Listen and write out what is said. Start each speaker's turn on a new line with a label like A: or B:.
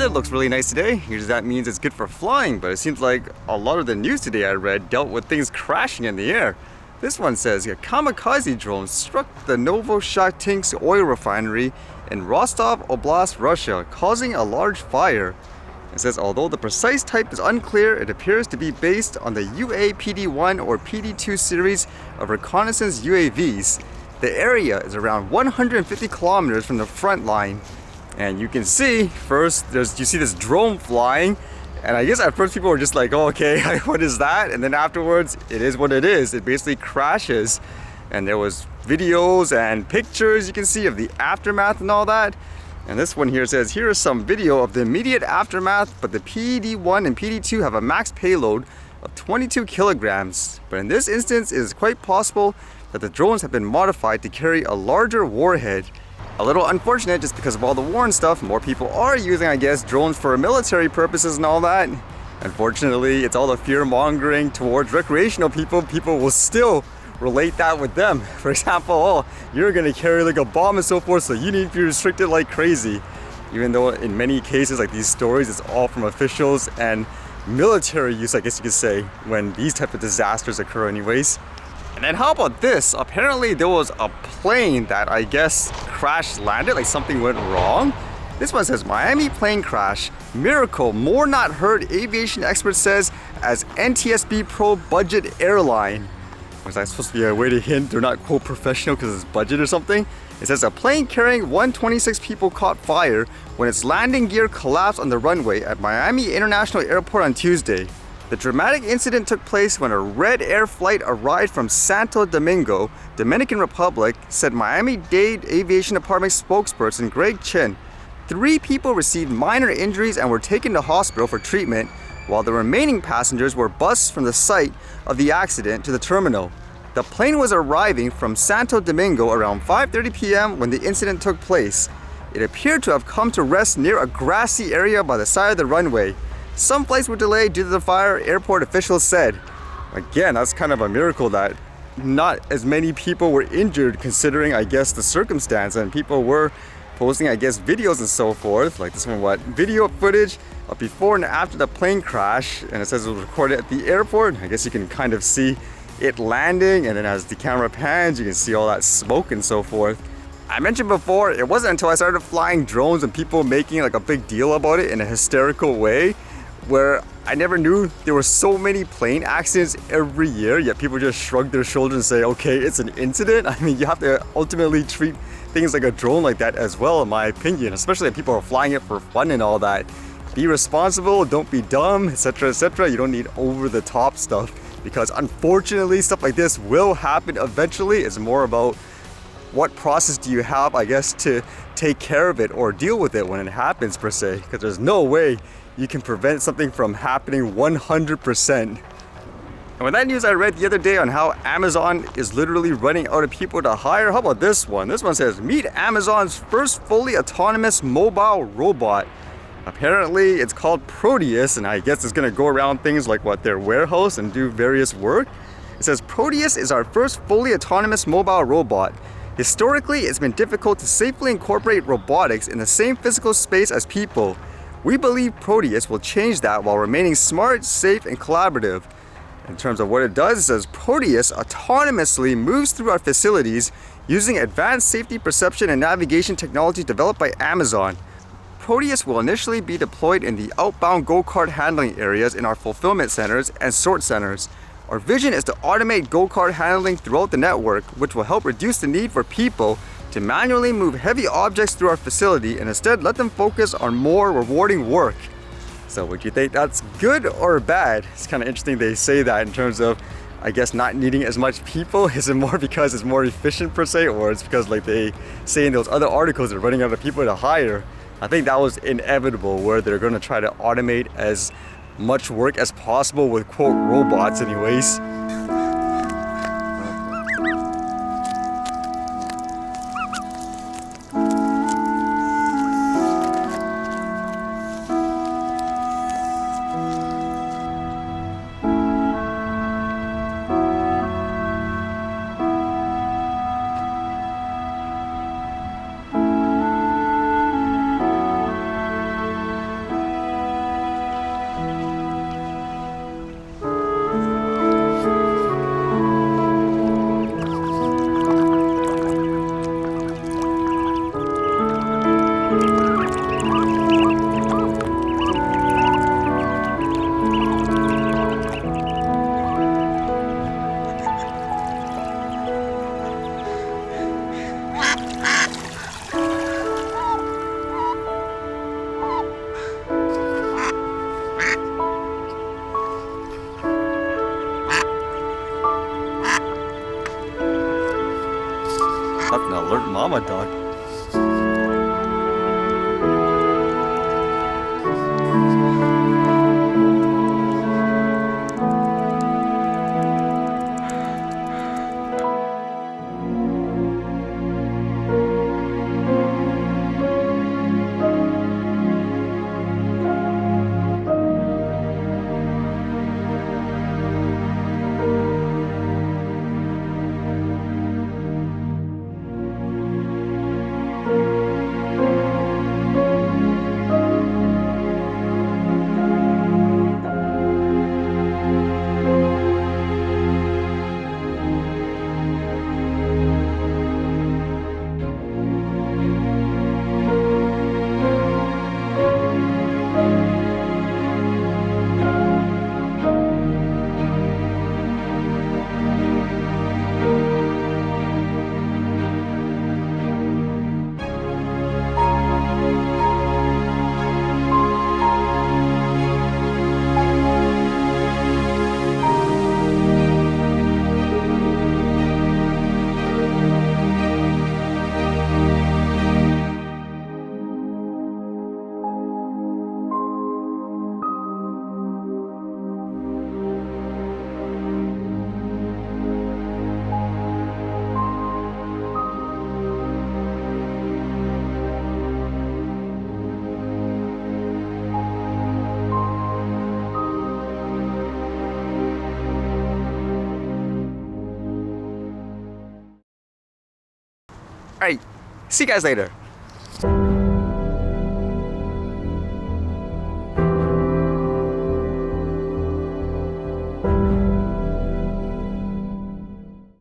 A: red looks really nice today. Usually that means it's good for flying, but it seems like a lot of the news today I read dealt with things crashing in the air. This one says a kamikaze drone struck the Novoshakhtinsk oil refinery in Rostov Oblast, Russia, causing a large fire. It says although the precise type is unclear, it appears to be based on the UA-PD-1 or PD-2 series of reconnaissance UAVs. The area is around 150 kilometers from the front line. And you can see, first, you see this drone flying. And I guess at first people were just like, oh, okay, what is that? And then afterwards, it is what it is. It basically crashes. And there was videos and pictures you can see of the aftermath and all that. And this one here says, here is some video of the immediate aftermath, but the PD-1 and PD-2 have a max payload of 22 kilograms. But in this instance, it is quite possible that the drones have been modified to carry a larger warhead. A little unfortunate just because of all the war and stuff. More people are using, I guess, drones for military purposes and all that. Unfortunately, it's all the fear mongering towards recreational people. People will still relate that with them. For example, oh, you're gonna carry like a bomb and so forth, so you need to be restricted like crazy. Even though in many cases, like these stories, it's all from officials and military use, I guess you could say, when these type of disasters occur anyways. And then how about this? Apparently there was a plane that I guess crash landed, like something went wrong. This one says Miami plane crash, miracle, more not heard, aviation expert says as NTSB Pro budget airline. Was that supposed to be a way to hint they're not quote professional because it's budget or something? It says a plane carrying 126 people caught fire when its landing gear collapsed on the runway at Miami International Airport on Tuesday. The dramatic incident took place when a Red Air flight arrived from Santo Domingo, Dominican Republic, said Miami-Dade Aviation Department spokesperson Greg Chin. 3 people received minor injuries and were taken to hospital for treatment, while the remaining passengers were bused from the site of the accident to the terminal. The plane was arriving from Santo Domingo around 5:30 p.m. when the incident took place. It appeared to have come to rest near a grassy area by the side of the runway. Some flights were delayed due to the fire, airport officials said. Again, that's kind of a miracle that not as many people were injured considering, I guess, the circumstance, and people were posting, I guess, videos and so forth. Like this one, video footage of before and after the plane crash, and it says it was recorded at the airport. I guess you can kind of see it landing, and then as the camera pans, you can see all that smoke and so forth. I mentioned before, it wasn't until I started flying drones and people making like a big deal about it in a hysterical way, where I never knew there were so many plane accidents every year, yet people just shrug their shoulders and say, okay, it's an incident. I mean, you have to ultimately treat things like a drone like that as well, in my opinion, especially if people are flying it for fun and all that. Be responsible, don't be dumb, etc., etc. You don't need over-the-top stuff, because unfortunately, stuff like this will happen eventually. It's more about what process do you have, I guess, to take care of it or deal with it when it happens, per se, because there's no way you can prevent something from happening 100%. And with that news I read the other day on how Amazon is literally running out of people to hire, how about this one? This one says, meet Amazon's first fully autonomous mobile robot. Apparently it's called Proteus, and I guess it's gonna go around things like their warehouse and do various work. It says, Proteus is our first fully autonomous mobile robot. Historically, it's been difficult to safely incorporate robotics in the same physical space as people. We believe Proteus will change that while remaining smart, safe, and collaborative. In terms of what it does, it says Proteus autonomously moves through our facilities using advanced safety perception and navigation technology developed by Amazon. Proteus will initially be deployed in the outbound go-kart handling areas in our fulfillment centers and sort centers. Our vision is to automate go-kart handling throughout the network, which will help reduce the need for people to manually move heavy objects through our facility and instead let them focus on more rewarding work. So would you think that's good or bad? It's kind of interesting they say that in terms of, I guess, not needing as much people. Is it more because it's more efficient per se, or it's because like they say in those other articles they're running out of people to hire? I think that was inevitable, where they're going to try to automate as much work as possible with quote robots anyways. alert mama duck. Alright, see you guys later.